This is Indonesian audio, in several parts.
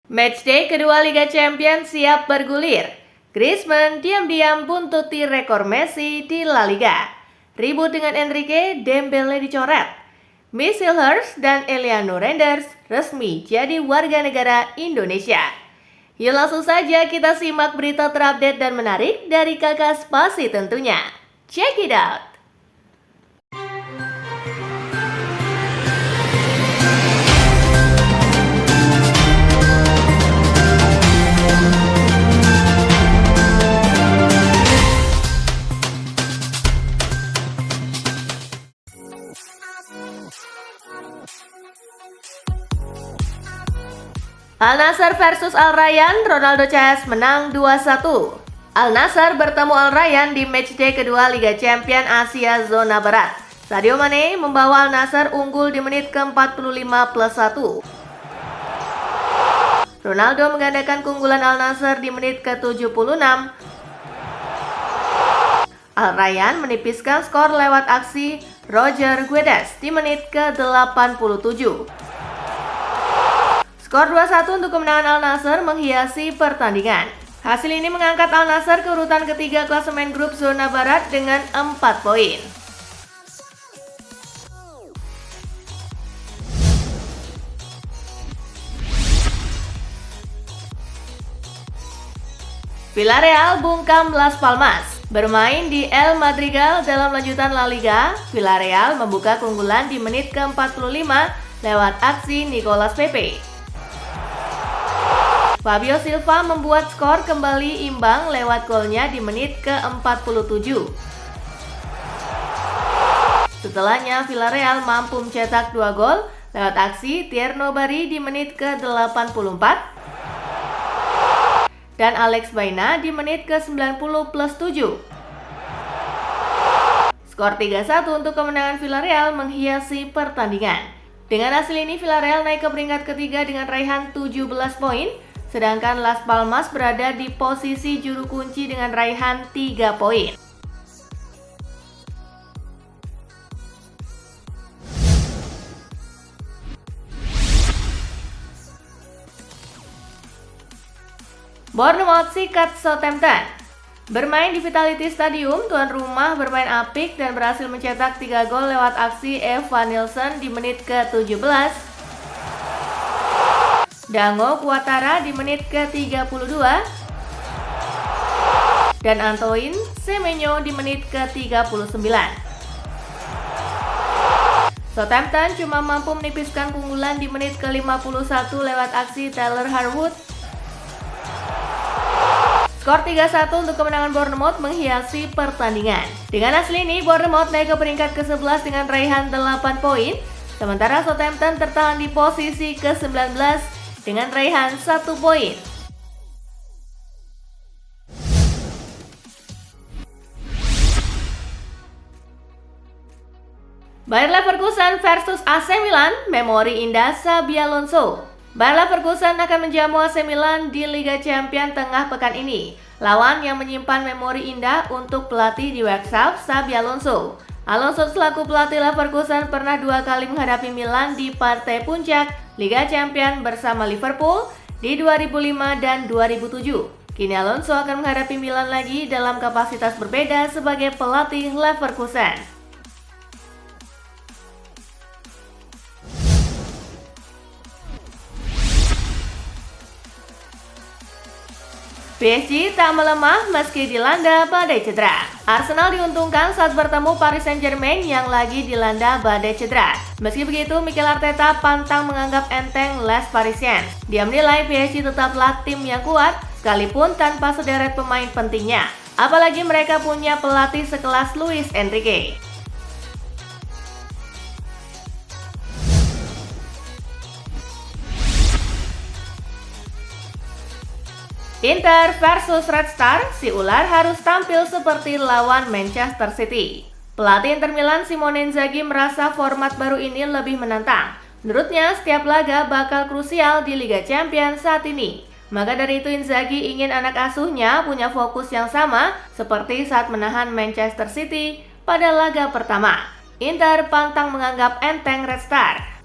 Matchday kedua Liga Champions siap bergulir. Griezmann diam-diam buntuti rekor Messi di La Liga. Ribut dengan Enrique, Dembele dicoret. Michel Hurst dan Eliano Renders resmi jadi warga negara Indonesia. Yuk langsung saja kita simak berita terupdate dan menarik dari Kakak Spasi tentunya. Check it out! Al Nassr versus Al Rayyan, Ronaldo CS menang 2-1. Al Nassr bertemu Al Rayyan di matchday kedua Liga Champions Asia Zona Barat. Sadio Mane membawa Al Nassr unggul di menit ke-45 plus 1. Ronaldo menggandakan keunggulan Al Nassr di menit ke-76. Al Rayyan menipiskan skor lewat aksi Roger Guedes di menit ke-87. Skor 2-1 untuk kemenangan Al Nassr menghiasi pertandingan. Hasil ini mengangkat Al Nassr ke urutan ketiga klasemen grup zona barat dengan 4 poin. Villarreal bungkam Las Palmas. Bermain di El Madrigal dalam lanjutan La Liga, Villarreal membuka keunggulan di menit ke-45 lewat aksi Nicolas Pepe. Fabio Silva membuat skor kembali imbang lewat golnya di menit ke-47. Setelahnya Villarreal mampu mencetak 2 gol lewat aksi Tierno Barry di menit ke-84 dan Alex Baena di menit ke-90 plus 7. Skor 3-1 untuk kemenangan Villarreal menghiasi pertandingan. Dengan hasil ini Villarreal naik ke peringkat ketiga dengan raihan 17 poin. Sedangkan Las Palmas berada di posisi juru kunci dengan raihan 3 poin. Bournemouth sikat Southampton. Bermain di Vitality Stadium, tuan rumah bermain apik dan berhasil mencetak 3 gol lewat aksi Evanilson di menit ke-17. Dango Quattara di menit ke-32 dan Antoine Semenyo di menit ke-39. Southampton cuma mampu menipiskan keunggulan di menit ke-51 lewat aksi Tyler Harwood. Skor 3-1 untuk kemenangan Bournemouth menghiasi pertandingan. Dengan hasil ini, Bournemouth naik ke peringkat ke-11 dengan raihan 8 poin, sementara Southampton tertahan di posisi ke-19 dengan raihan 1 poin. Bayer Leverkusen versus AC Milan, memori indah Xabi Alonso. Bayer Leverkusen akan menjamu AC Milan di Liga Champions tengah pekan ini. Lawan yang menyimpan memori indah untuk pelatih di WhatsApp Xabi Alonso. Alonso selaku pelatih Leverkusen pernah 2 kali menghadapi Milan di partai puncak Liga Champions bersama Liverpool di 2005 dan 2007. Kini Alonso akan menghadapi Milan lagi dalam kapasitas berbeda sebagai pelatih Leverkusen. PSG tak melemah meski dilanda badai cedera. Arsenal diuntungkan saat bertemu Paris Saint-Germain yang lagi dilanda badai cedera. Meski begitu, Mikel Arteta pantang menganggap enteng Les Parisiens. Dia menilai PSG tetaplah tim yang kuat, sekalipun tanpa sederet pemain pentingnya. Apalagi mereka punya pelatih sekelas Luis Enrique. Inter versus Red Star, si ular harus tampil seperti lawan Manchester City. Pelatih Inter Milan Simone Inzaghi merasa format baru ini lebih menantang. Menurutnya, setiap laga bakal krusial di Liga Champions saat ini. Maka dari itu Inzaghi ingin anak asuhnya punya fokus yang sama seperti saat menahan Manchester City pada laga pertama. Inter pantang menganggap enteng Red Star.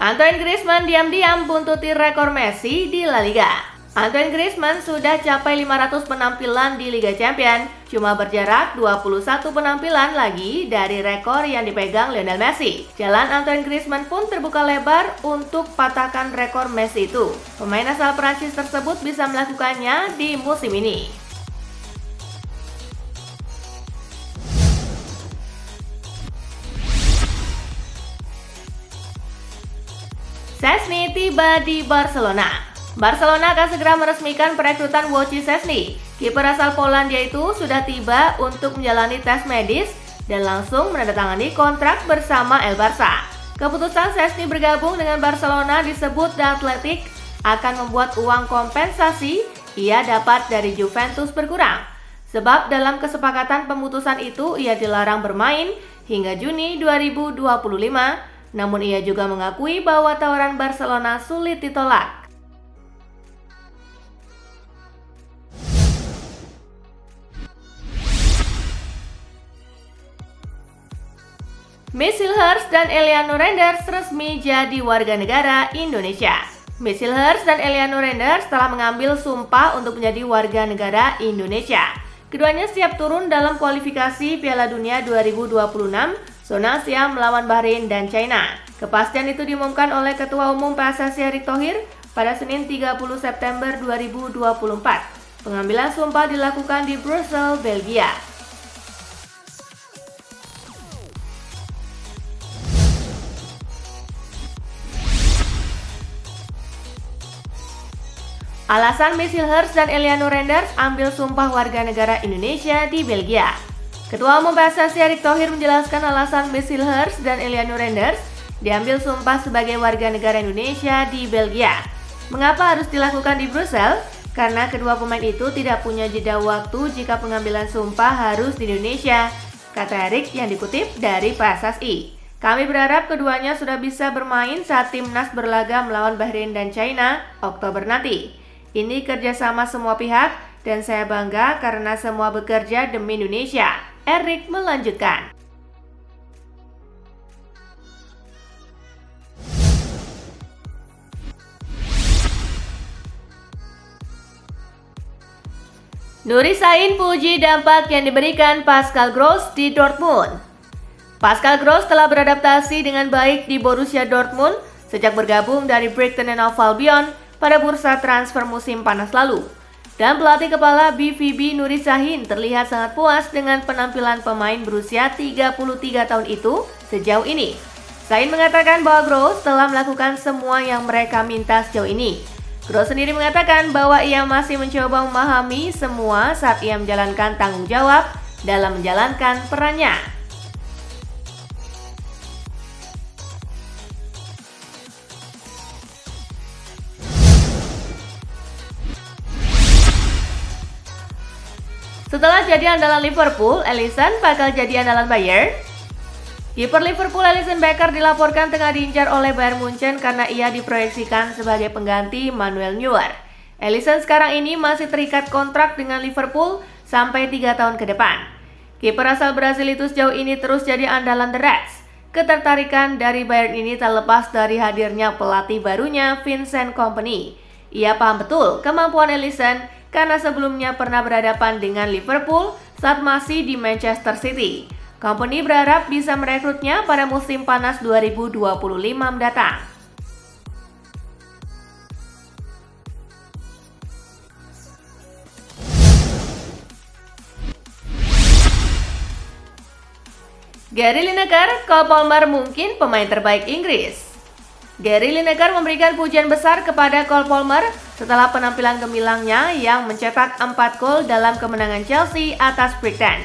Antoine Griezmann diam-diam buntuti rekor Messi di La Liga. Antoine Griezmann sudah capai 500 penampilan di Liga Champions, cuma berjarak 21 penampilan lagi dari rekor yang dipegang Lionel Messi. Jalan Antoine Griezmann pun terbuka lebar untuk patahkan rekor Messi itu. Pemain asal Prancis tersebut bisa melakukannya di musim ini. Szczęsny tiba di Barcelona. Barcelona akan segera meresmikan perekrutan Wojciech Szczęsny. Kiper asal Polandia itu sudah tiba untuk menjalani tes medis dan langsung menandatangani kontrak bersama El Barça. Keputusan Szczęsny bergabung dengan Barcelona disebut The Athletic akan membuat uang kompensasi ia dapat dari Juventus berkurang. Sebab dalam kesepakatan pemutusan itu ia dilarang bermain hingga Juni 2025. Namun ia juga mengakui bahwa tawaran Barcelona sulit ditolak. Miss Silhurst dan Eleanor Renders resmi jadi warga negara Indonesia. Miss Silhurst dan Eleanor Renders telah mengambil sumpah untuk menjadi warga negara Indonesia. Keduanya siap turun dalam kualifikasi Piala Dunia 2026 zona Asia melawan Bahrain dan China. Kepastian itu diumumkan oleh Ketua Umum PSSI Erick Thohir pada Senin 30 September 2024. Pengambilan sumpah dilakukan di Brussels, Belgia. Alasan Miss Silhurst dan Eleanor Renders ambil sumpah warga negara Indonesia di Belgia. Ketua Umum PSSI Erick Thohir menjelaskan alasan Miss Silhurst dan Eleanor Renders diambil sumpah sebagai warga negara Indonesia di Belgia. Mengapa harus dilakukan di Brussels? Karena kedua pemain itu tidak punya jeda waktu jika pengambilan sumpah harus di Indonesia, kata Erick yang dikutip dari PSSI. Kami berharap keduanya sudah bisa bermain saat timnas berlaga melawan Bahrain dan China Oktober nanti. Ini kerjasama semua pihak dan saya bangga karena semua bekerja demi Indonesia. Erick melanjutkan. Nuri Sahin puji dampak yang diberikan Pascal Gross di Dortmund. Pascal Gross telah beradaptasi dengan baik di Borussia Dortmund sejak bergabung dari Brighton and Hove Albion pada bursa transfer musim panas lalu. Dan pelatih kepala BVB Nuri Sahin terlihat sangat puas dengan penampilan pemain berusia 33 tahun itu sejauh ini. Sahin mengatakan bahwa Gross telah melakukan semua yang mereka minta sejauh ini. Gross sendiri mengatakan bahwa ia masih mencoba memahami semua saat ia menjalankan tanggung jawab dalam menjalankan perannya. Setelah jadi andalan Liverpool, Alisson bakal jadi andalan Bayern. Kiper Liverpool Alisson Becker dilaporkan tengah diincar oleh Bayern Munchen karena ia diproyeksikan sebagai pengganti Manuel Neuer. Alisson sekarang ini masih terikat kontrak dengan Liverpool sampai 3 tahun ke depan. Kiper asal Brasil itu sejauh ini terus jadi andalan The Reds. Ketertarikan dari Bayern ini tak lepas dari hadirnya pelatih barunya Vincent Kompany. Ia paham betul kemampuan Alisson karena sebelumnya pernah berhadapan dengan Liverpool saat masih di Manchester City. Kompany berharap bisa merekrutnya pada musim panas 2025 mendatang. Gary Lineker, Cole Palmer mungkin pemain terbaik Inggris. Gary Lineker memberikan pujian besar kepada Cole Palmer setelah penampilan gemilangnya yang mencetak 4 gol dalam kemenangan Chelsea atas Brighton.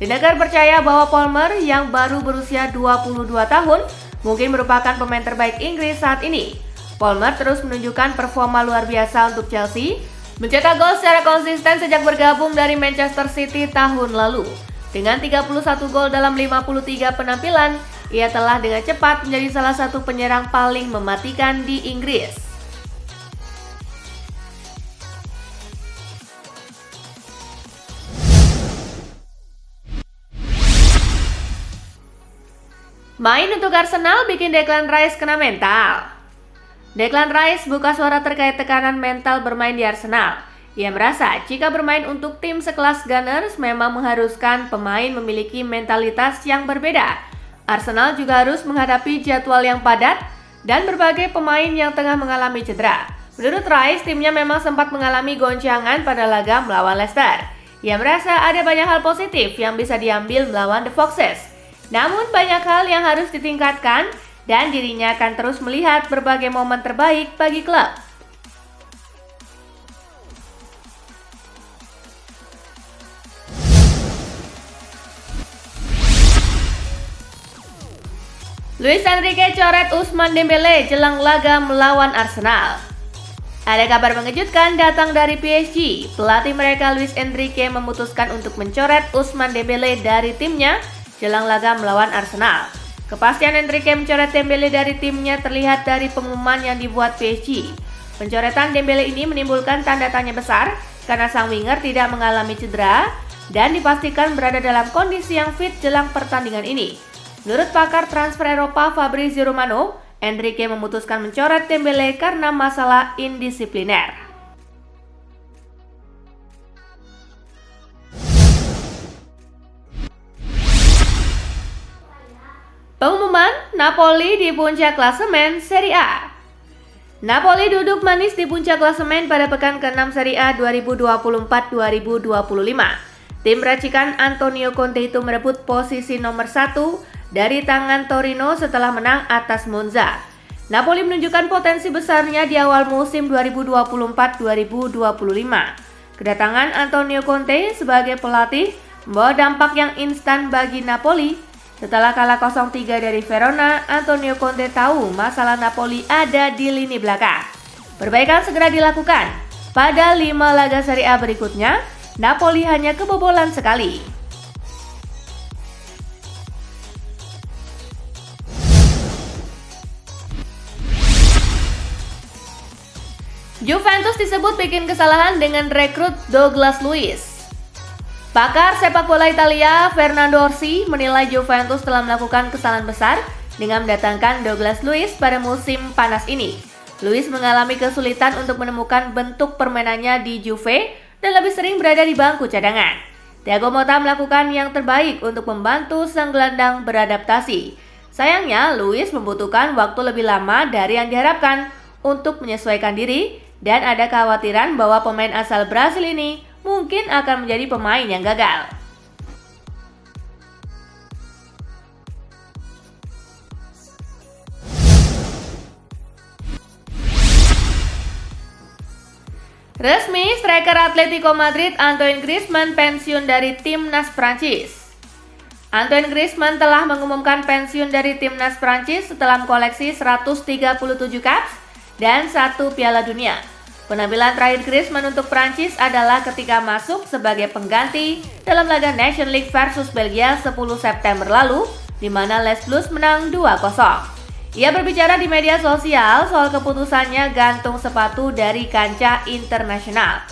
Lineker percaya bahwa Palmer yang baru berusia 22 tahun mungkin merupakan pemain terbaik Inggris saat ini. Palmer terus menunjukkan performa luar biasa untuk Chelsea, mencetak gol secara konsisten sejak bergabung dari Manchester City tahun lalu. Dengan 31 gol dalam 53 penampilan, ia telah dengan cepat menjadi salah satu penyerang paling mematikan di Inggris. Main untuk Arsenal bikin Declan Rice kena mental. Declan Rice buka suara terkait tekanan mental bermain di Arsenal. Ia merasa jika bermain untuk tim sekelas Gunners memang mengharuskan pemain memiliki mentalitas yang berbeda. Arsenal juga harus menghadapi jadwal yang padat dan berbagai pemain yang tengah mengalami cedera. Menurut Rice, timnya memang sempat mengalami goncangan pada laga melawan Leicester. Ia merasa ada banyak hal positif yang bisa diambil melawan The Foxes. Namun banyak hal yang harus ditingkatkan dan dirinya akan terus melihat berbagai momen terbaik bagi klub. Luis Enrique coret Ousmane Dembélé jelang laga melawan Arsenal. Ada kabar mengejutkan datang dari PSG. Pelatih mereka Luis Enrique memutuskan untuk mencoret Ousmane Dembélé dari timnya jelang laga melawan Arsenal. Kepastian Enrique mencoret Dembélé dari timnya terlihat dari pengumuman yang dibuat PSG. Pencoretan Dembélé ini menimbulkan tanda tanya besar karena sang winger tidak mengalami cedera dan dipastikan berada dalam kondisi yang fit jelang pertandingan ini. Menurut pakar transfer Eropa Fabrizio Romano, Enrique memutuskan mencoret Dembélé karena masalah indisipliner. Pengumuman Napoli di puncak klasemen Serie A. Napoli duduk manis di puncak klasemen pada pekan ke-6 Serie A 2024-2025. Tim racikan Antonio Conte itu merebut posisi nomor 1 dari tangan Torino setelah menang atas Monza. Napoli menunjukkan potensi besarnya di awal musim 2024-2025. Kedatangan Antonio Conte sebagai pelatih membawa dampak yang instan bagi Napoli. Setelah kalah 0-3 dari Verona, Antonio Conte tahu masalah Napoli ada di lini belakang. Perbaikan segera dilakukan. Pada 5 laga Serie A berikutnya, Napoli hanya kebobolan sekali. Juventus disebut bikin kesalahan dengan rekrut Douglas Luiz. Pakar sepak bola Italia Fernando Orsi menilai Juventus telah melakukan kesalahan besar dengan mendatangkan Douglas Luiz pada musim panas ini. Luiz mengalami kesulitan untuk menemukan bentuk permainannya di Juve dan lebih sering berada di bangku cadangan. Thiago Motta melakukan yang terbaik untuk membantu sang gelandang beradaptasi. Sayangnya, Luiz membutuhkan waktu lebih lama dari yang diharapkan untuk menyesuaikan diri dan ada kekhawatiran bahwa pemain asal Brasil ini mungkin akan menjadi pemain yang gagal. Resmi, striker Atletico Madrid Antoine Griezmann pensiun dari timnas Prancis. Antoine Griezmann telah mengumumkan pensiun dari timnas Prancis setelah mengkoleksi 137 caps dan 1 Piala Dunia. Penampilan terakhir Griezmann untuk Prancis adalah ketika masuk sebagai pengganti dalam laga Nations League versus Belgia 10 September lalu, di mana Les Bleus menang 2-0. Ia berbicara di media sosial soal keputusannya gantung sepatu dari kancah internasional.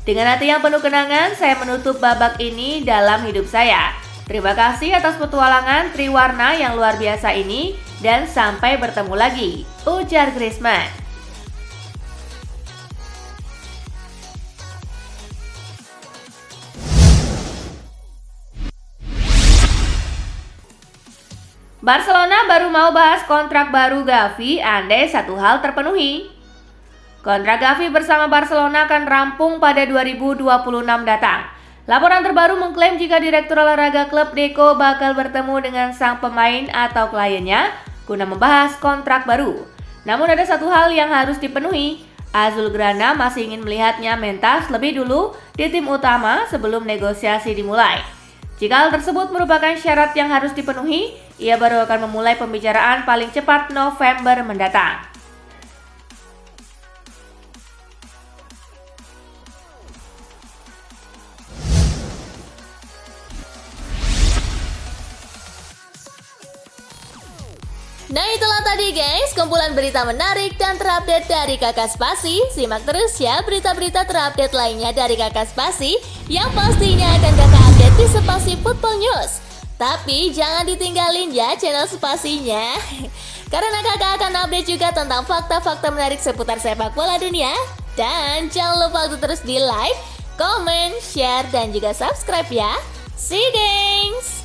Dengan hati yang penuh kenangan, saya menutup babak ini dalam hidup saya. Terima kasih atas petualangan triwarna yang luar biasa ini dan sampai bertemu lagi, ujar Griezmann. Barcelona baru mau bahas kontrak baru Gavi andai satu hal terpenuhi. Kontrak Gavi bersama Barcelona akan rampung pada 2026 datang. Laporan terbaru mengklaim jika Direktur Olahraga klub Deco bakal bertemu dengan sang pemain atau kliennya guna membahas kontrak baru. Namun ada satu hal yang harus dipenuhi. Azulgrana masih ingin melihatnya mentas lebih dulu di tim utama sebelum negosiasi dimulai. Jika hal tersebut merupakan syarat yang harus dipenuhi, ia baru akan memulai pembicaraan paling cepat November mendatang. Nah itulah tadi guys, kumpulan berita menarik dan terupdate dari Kakak Spasi. Simak terus ya berita-berita terupdate lainnya dari Kakak Spasi yang pastinya akan Kakak update di Spasi Football News. Tapi jangan ditinggalin ya channel Spasinya. Karena kakak akan update juga tentang fakta-fakta menarik seputar sepak bola dunia. Dan jangan lupa untuk terus di like, comment, share, dan juga subscribe ya. See you, gengs!